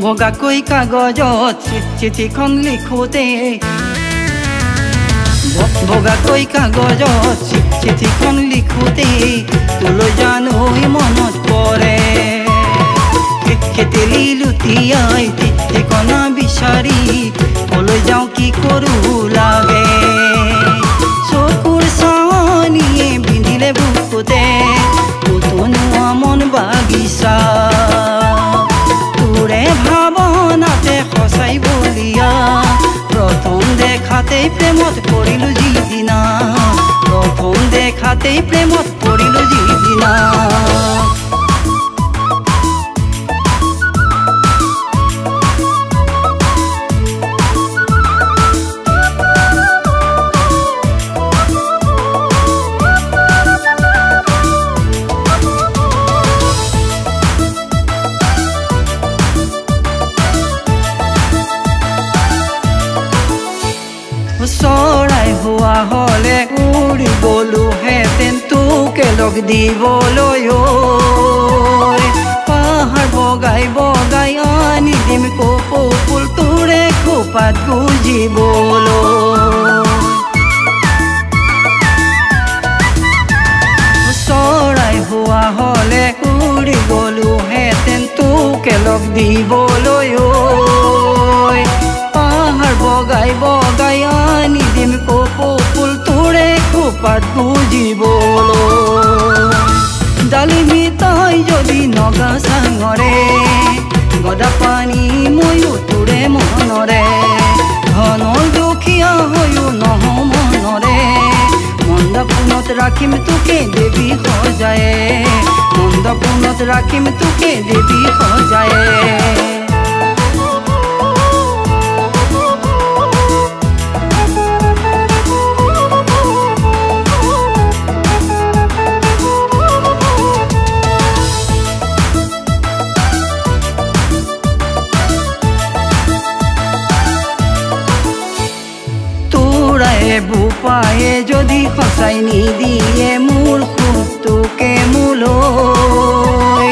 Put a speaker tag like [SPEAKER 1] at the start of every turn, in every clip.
[SPEAKER 1] বগাকৈ কাগজত চিঠিখন লিখোঁতে বগাকৈ কাগজত চিঠিখন লিখোঁতে তোলৈ জানোই মনত পৰে খেতেলি লুটিয়াই ঠিকনা বিচাৰি কলৈ যাওঁ কি কৰোঁ লাগে চকুৰ চাৱনিয়ে বিন্ধিলে বুকুতে পুতনুৱা মন বাগিচা তোৰে ভাৱনাতে সঁচাই বলিয়া প্ৰথম দেখাতেই প্ৰেমত পৰিলো যিদিনা প্ৰথম দেখাতেই প্ৰেমত পৰিলো যিদিনা চৰাই হোৱা হলে উৰি গলোহেঁতেন তোকে লগ দিবলৈ পাহাৰ বগাই বগাই আনি দিম কপৌ ফুল তোৰে খোপাত গুজিবলৈ চৰাই হোৱা হলে উৰি গলোহেঁতেন তোকে লগ দিবলৈ পাহাৰ বগাই বগাই আনি দিম কপৌ ফুল তোৰে খোপাত গুজিবলৈ ডালিমি তই যদি নগা চাঙৰে গদা পানী ময়ো তোৰে মনৰে ধনৰ দুখীয়া হৈও নহ মনৰে মণ্ডপত ৰাখিম তোকে দেৱী সজায়ে মণ্ডপত ৰাখিম তোকে দেৱী সজায়ে বুপায়ে যদি সঁচাই নিদিয়ে মোৰ সুখটোকে মোলৈ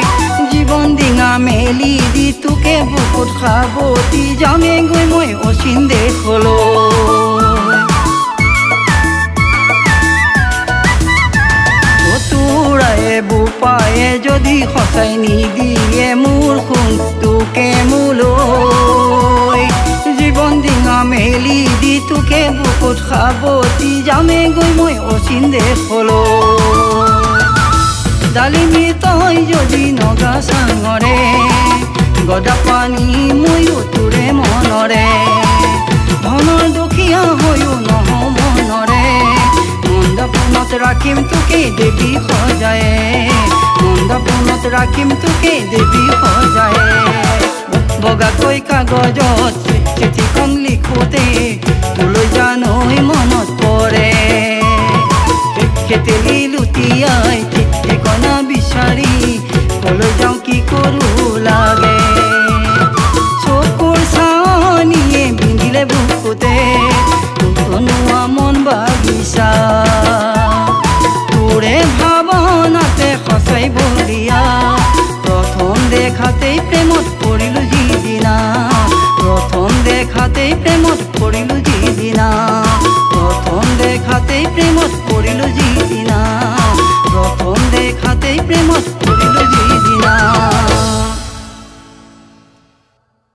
[SPEAKER 1] জীৱন ডিঙা মেলি দি তোকে বুকুত সাৱটি যামেগৈ মই অচিন দেশলৈ তোৰায়ে বুপায়ে যদি সঁচাই নিদিয়ে মোৰ সুখটোকে মোলৈ জীৱন ডিঙা মেলি দি তোকে বুকুত সাৱটি যামেগৈ মই অচিন দেশলৈ ডালিমি তই যদি নগা চাঙৰে গদা পানী ময়ো তোৰে মনৰে ধনৰ দুখীয়া হৈও নহ মনৰে মণ্ডপত ৰাখিম তোকে দেৱী সজায়ে মণ্ডপত ৰাখিম তোকে দেৱী সজায়ে বগাকৈ কাগজত চিঠিখন লিখোঁতে তোলৈ জানোই মনত পৰে খেতেলি লুটিয়াই ঠিকনা বিচাৰি কলৈ যাওঁ কি কৰোঁ লাগে চকুৰ চাৱনিয়ে বিন্ধিলে বুকুতে পুতনুৱা মন বাগিচা তোৰে ভাৱনাতে সঁচাই বলিয়া প্ৰথম দেখাতেই প্ৰেমত পৰিলো যিদিনা প্ৰথম দেখাতেই প্ৰেমত পৰিলো যিদিনা প্ৰথম দেখাতেই প্ৰেমত পৰিলো যিদিনা প্ৰথম দেখাতেই প্ৰেমত